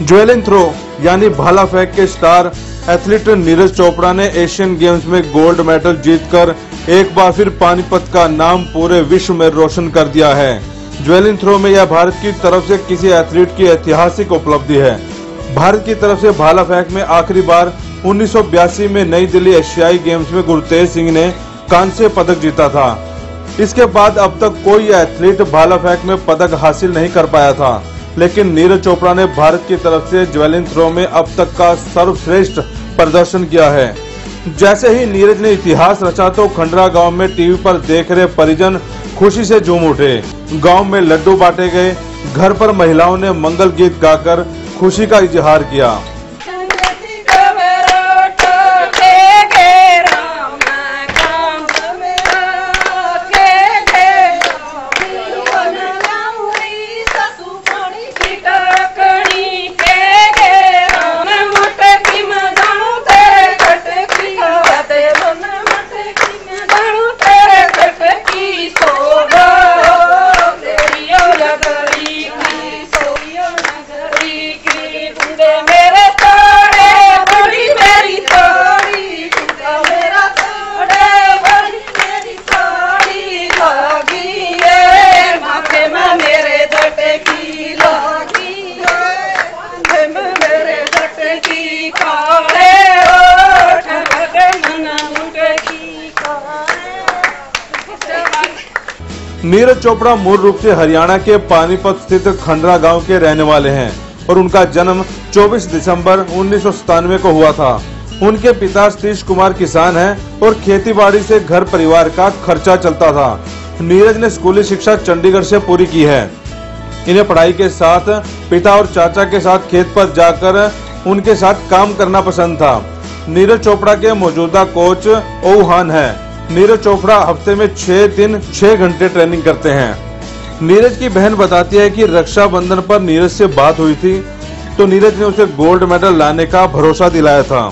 ज्वेलिन throw यानी भाला फेंक के स्टार एथलीट नीरज चोपड़ा ने एशियन गेम्स में गोल्ड मेडल जीतकर एक बार फिर पानीपत का नाम पूरे विश्व में रोशन कर दिया है। ज्वेलिन थ्रो में यह भारत की तरफ से किसी एथलीट की ऐतिहासिक उपलब्धि है। भारत की तरफ से भाला फेंक में आखिरी बार 1982 में नई दिल्ली एशियाई गेम्स में गुरतेज सिंह ने कांस्य पदक जीता था। इसके बाद अब तक कोई एथलीट भाला फेंक में पदक हासिल नहीं कर पाया था, लेकिन नीरज चोपड़ा ने भारत की तरफ से ज्वेलिन थ्रो में अब तक का सर्वश्रेष्ठ प्रदर्शन किया है। जैसे ही नीरज ने इतिहास रचा तो खंडरा गांव में टीवी पर देख रहे परिजन खुशी से झूम उठे। गांव में लड्डू बांटे गए, घर पर महिलाओं ने मंगल गीत गाकर खुशी का इजहार किया। नीरज चोपड़ा मूल रूप से हरियाणा के पानीपत स्थित खंडरा गांव के रहने वाले हैं और उनका जन्म 24 दिसंबर 1997 को हुआ था। उनके पिता सतीश कुमार किसान हैं और खेतीबाड़ी से घर परिवार का खर्चा चलता था। नीरज ने स्कूली शिक्षा चंडीगढ़ से पूरी की है। इन्हें पढ़ाई के साथ पिता और चाचा के साथ खेत पर जाकर उनके साथ काम करना पसंद था। नीरज चोपड़ा के मौजूदा कोच ओहान है। नीरज चोपड़ा हफ्ते में 6 दिन 6 घंटे ट्रेनिंग करते हैं। नीरज की बहन बताती है कि रक्षाबंधन पर नीरज से बात हुई थी तो नीरज ने उसे गोल्ड मेडल लाने का भरोसा दिलाया था।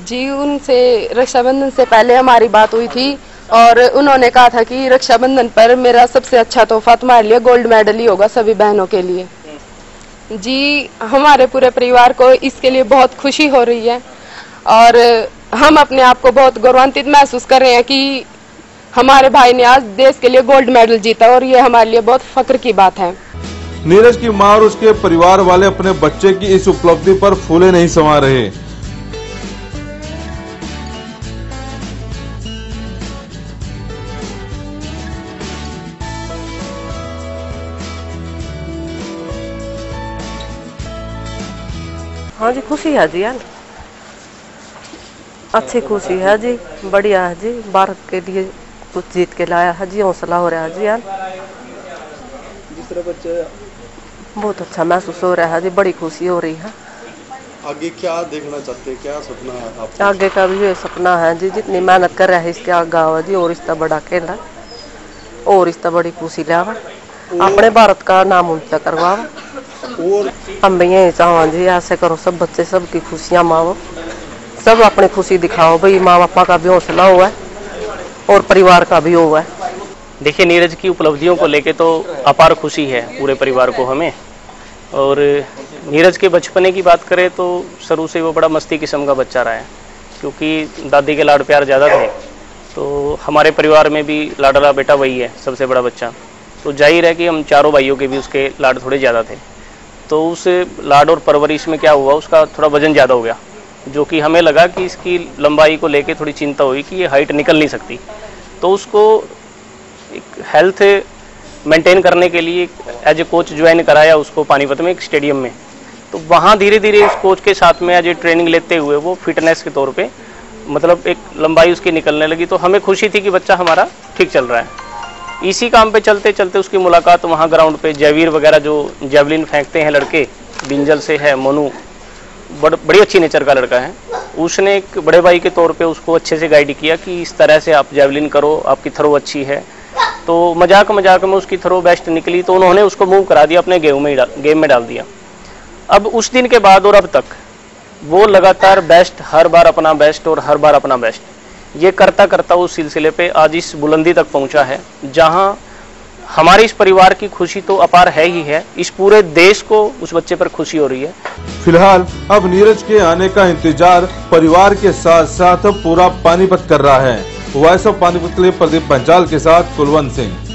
जी, उनसे रक्षाबंधन से पहले हमारी बात हुई थी और उन्होंने कहा था कि रक्षाबंधन पर मेरा सबसे अच्छा तोहफा तुम्हारे लिए गोल्ड मेडल ही होगा, सभी बहनों के लिए। जी, हमारे पूरे परिवार को इसके लिए बहुत खुशी हो रही है और हम अपने आप को बहुत गौरवान्वित महसूस कर रहे हैं कि हमारे भाई ने आज देश के लिए गोल्ड मेडल जीता और ये हमारे लिए बहुत फक्र की बात है। नीरज की मां और उसके परिवार वाले अपने बच्चे की इस उपलब्धि पर फूले नहीं समा रहे। हाँ जी, खुशी है जी यार, अच्छी खुशी है जी, बढ़िया है जी। भारत के लिए कुछ जीत के लाया है जी, हौसला हो रहा है जी यार। जिस तरह बच्चे बहुत अच्छा महसूस हो रहा है जी, बड़ी खुशी हो रही है। आगे क्या देखना चाहते हैं, क्या सपना है आपका? आगे का भी ये सपना है जी, जितनी मेहनत कर रहा है इसके आगे आवा जी और इसका बड़ा खेला और इसका बड़ी खुशी लावा, अपने भारत का नाम ऊंचा करवावा। और हम भी यही चाहो जी, ऐसे करो सब बच्चे सबकी खुशियाँ माओ, सब अपनी खुशी दिखाओ भाई, माँ बापा का भी हौसला हुआ है और परिवार का भी हुआ है। देखिए, नीरज की उपलब्धियों को लेके तो अपार खुशी है पूरे परिवार को हमें। और नीरज के बचपने की बात करें तो शुरू से वो बड़ा मस्ती किस्म का बच्चा रहा है, क्योंकि दादी के लाड प्यार ज़्यादा थे। तो हमारे परिवार में भी लाडला बेटा वही है, सबसे बड़ा बच्चा। तो जाहिर है कि हम चारों भाइयों के भी उसके लाड थोड़े ज़्यादा थे। तो उस लाड और परवरिश में क्या हुआ, उसका थोड़ा वजन ज़्यादा हो गया, जो कि हमें लगा कि इसकी लंबाई को लेके थोड़ी चिंता हुई कि ये हाइट निकल नहीं सकती। तो उसको एक हेल्थ मेंटेन करने के लिए एज ए कोच ज्वाइन कराया उसको पानीपत में एक स्टेडियम में। तो वहाँ धीरे धीरे उस कोच के साथ में एज ए ट्रेनिंग लेते हुए वो फिटनेस के तौर पे मतलब एक लंबाई उसकी निकलने लगी। तो हमें खुशी थी कि बच्चा हमारा ठीक चल रहा है। इसी काम पे चलते चलते उसकी मुलाकात वहाँ ग्राउंड पे जयवीर वगैरह जो जेवलिन फेंकते हैं लड़के, बिंजल से है मोनू, बड़ी अच्छी नेचर का लड़का है। उसने एक बड़े भाई के तौर पे उसको अच्छे से गाइड किया कि इस तरह से आप जेवलिन करो, आपकी थ्रो अच्छी है। तो मजाक में उसकी थ्रो बेस्ट निकली, तो उन्होंने उसको मूव करा दिया, अपने गेम में डाल दिया। अब उस दिन के बाद और अब तक वो लगातार बेस्ट, हर बार अपना बेस्ट और हर बार अपना बेस्ट, ये करता करता उस सिलसिले पे आज इस बुलंदी तक पहुंचा है, जहां हमारे इस परिवार की खुशी तो अपार है ही है, इस पूरे देश को उस बच्चे पर खुशी हो रही है। फिलहाल अब नीरज के आने का इंतजार परिवार के साथ साथ पूरा पानीपत कर रहा है। वॉइस ऑफ पानीपत के लिए प्रदीप पंचाल के साथ कुलवंत सिंह।